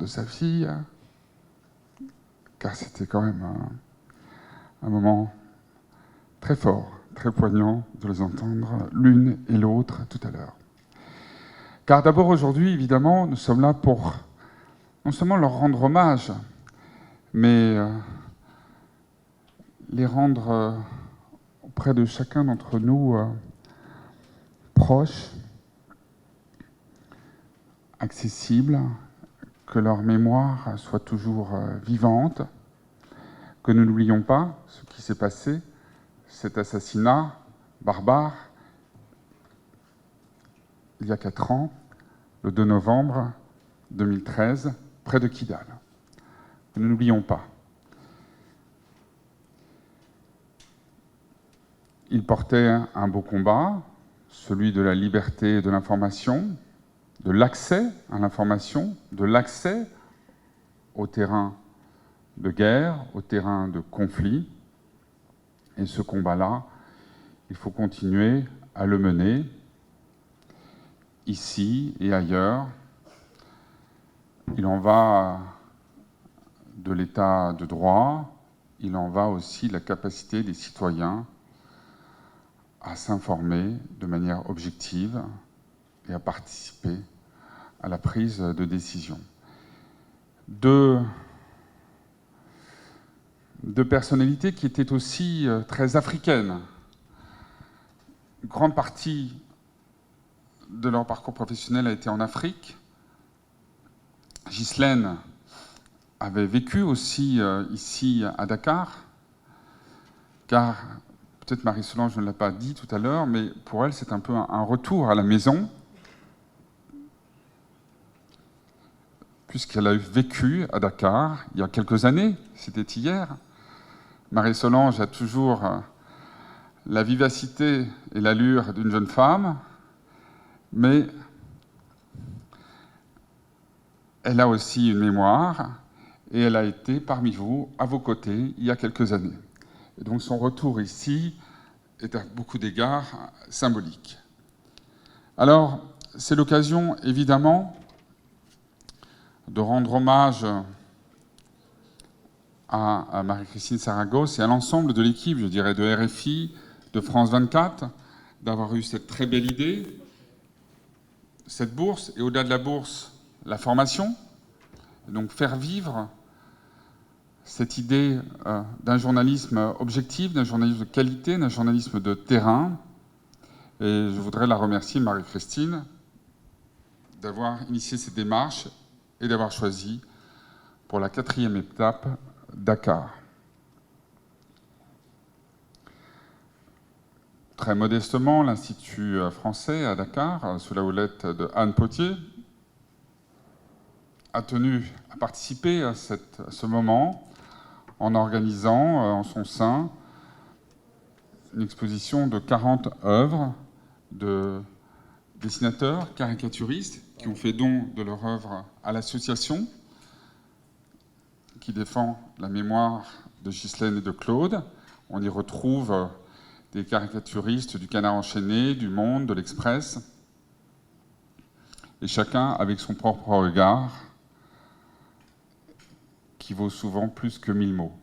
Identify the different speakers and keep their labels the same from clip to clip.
Speaker 1: de sa fille, car c'était quand même un moment très fort, très poignant de les entendre l'une et l'autre tout à l'heure. Car d'abord aujourd'hui, évidemment, nous sommes là pour non seulement leur rendre hommage, mais les rendre auprès de chacun d'entre nous proches, accessibles, que leur mémoire soit toujours vivante, que nous n'oublions pas ce qui s'est passé, cet assassinat barbare, il y a 4 ans, le 2 novembre 2013, près de Kidal. Que nous n'oublions pas. Il portait un beau combat, celui de la liberté de l'information, de l'accès à l'information, de l'accès au terrain de guerre, au terrain de conflit. Et ce combat-là, il faut continuer à le mener, ici et ailleurs. Il en va de l'état de droit, il en va aussi de la capacité des citoyens à s'informer de manière objective et à participer à la prise de décision. Deux personnalités qui étaient aussi très africaines. Une grande partie de leur parcours professionnel a été en Afrique. Ghislaine avait vécu aussi ici à Dakar, car peut-être Marie-Solange ne l'a pas dit tout à l'heure, mais pour elle c'est un peu un retour à la maison, puisqu'elle a vécu à Dakar il y a quelques années, c'était hier. Marie-Solange a toujours la vivacité et l'allure d'une jeune femme, mais elle a aussi une mémoire, et elle a été parmi vous, à vos côtés, il y a quelques années. Et donc son retour ici est à beaucoup d'égards symbolique. Alors, c'est l'occasion, évidemment, de rendre hommage à Marie-Christine Saragosse et à l'ensemble de l'équipe, je dirais, de RFI, de France 24, d'avoir eu cette très belle idée, cette bourse, et au-delà de la bourse, la formation, et donc faire vivre cette idée d'un journalisme objectif, d'un journalisme de qualité, d'un journalisme de terrain. Et je voudrais la remercier, Marie-Christine, d'avoir initié cette démarche et d'avoir choisi pour la 4e étape Dakar. Très modestement, l'Institut français à Dakar, sous la houlette de Anne Potier, a tenu à participer à ce moment en organisant en son sein une exposition de 40 œuvres de dessinateurs, caricaturistes, qui ont fait don de leur œuvre à l'association qui défend la mémoire de Ghislaine et de Claude. On y retrouve des caricaturistes du Canard enchaîné, du Monde, de l'Express, et chacun avec son propre regard, qui vaut souvent plus que 1000 mots.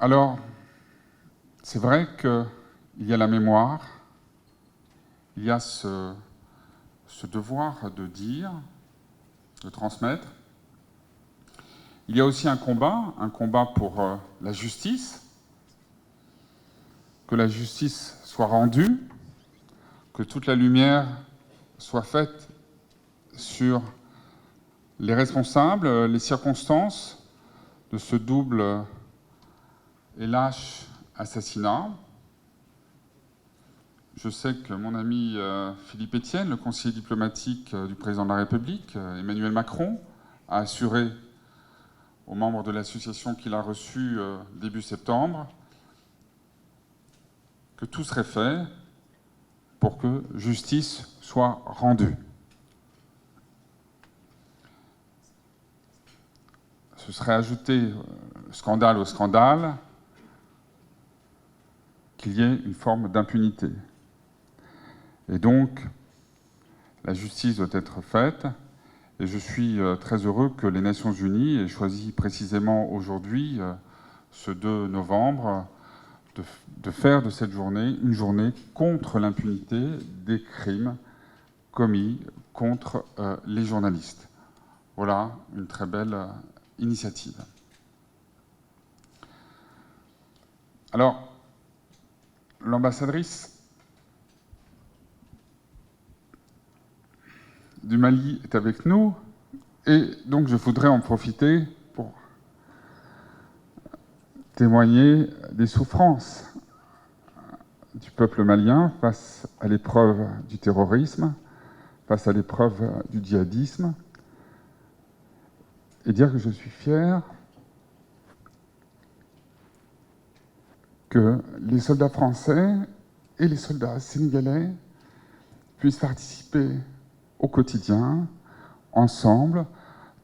Speaker 1: Alors, c'est vrai qu'il y a la mémoire, il y a ce devoir de dire, de transmettre. Il y a aussi un combat pour la justice, que la justice soit rendue, que toute la lumière soit faite sur les responsables, les circonstances de ce double et lâche assassinat. Je sais que mon ami Philippe Etienne, le conseiller diplomatique du président de la République, Emmanuel Macron, a assuré aux membres de l'association qu'il a reçue début septembre que tout serait fait pour que justice soit rendue. Ce serait ajouter scandale au scandale qu'il y ait une forme d'impunité. Et donc, La justice doit être faite. Et je suis très heureux que les Nations Unies aient choisi précisément aujourd'hui, ce 2 novembre, de faire de cette journée une journée contre l'impunité des crimes commis contre les journalistes. Voilà une très belle initiative. Alors, l'ambassadrice du Mali est avec nous, et donc je voudrais en profiter pour témoigner des souffrances du peuple malien face à l'épreuve du terrorisme, face à l'épreuve du djihadisme, et dire que je suis fier que les soldats français et les soldats sénégalais puissent participer au quotidien, ensemble,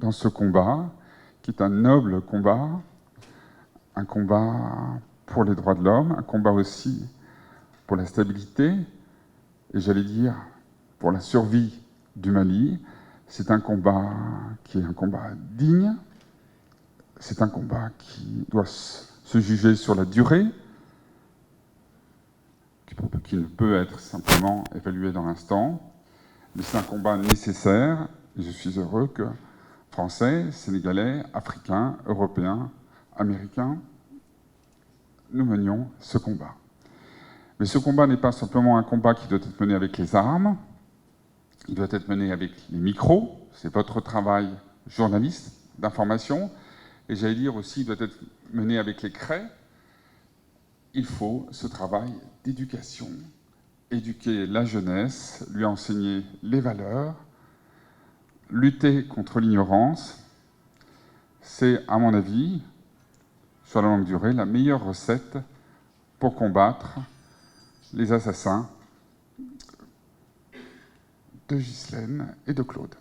Speaker 1: dans ce combat, qui est un noble combat, un combat pour les droits de l'homme, un combat aussi pour la stabilité, et j'allais dire pour la survie du Mali. C'est un combat qui est un combat digne, c'est un combat qui doit se juger sur la durée, qui ne peut être simplement évalué dans l'instant, mais c'est un combat nécessaire, et je suis heureux que Français, Sénégalais, Africains, Européens, Américains, nous menions ce combat. Mais ce combat n'est pas simplement un combat qui doit être mené avec les armes, il doit être mené avec les micros, c'est votre travail journaliste, d'information, et j'allais dire aussi, il doit être mené avec les craies. Il faut ce travail d'éducation, éduquer la jeunesse, lui enseigner les valeurs, lutter contre l'ignorance. C'est, à mon avis, sur la longue durée, la meilleure recette pour combattre les assassins de Ghislaine et de Claude.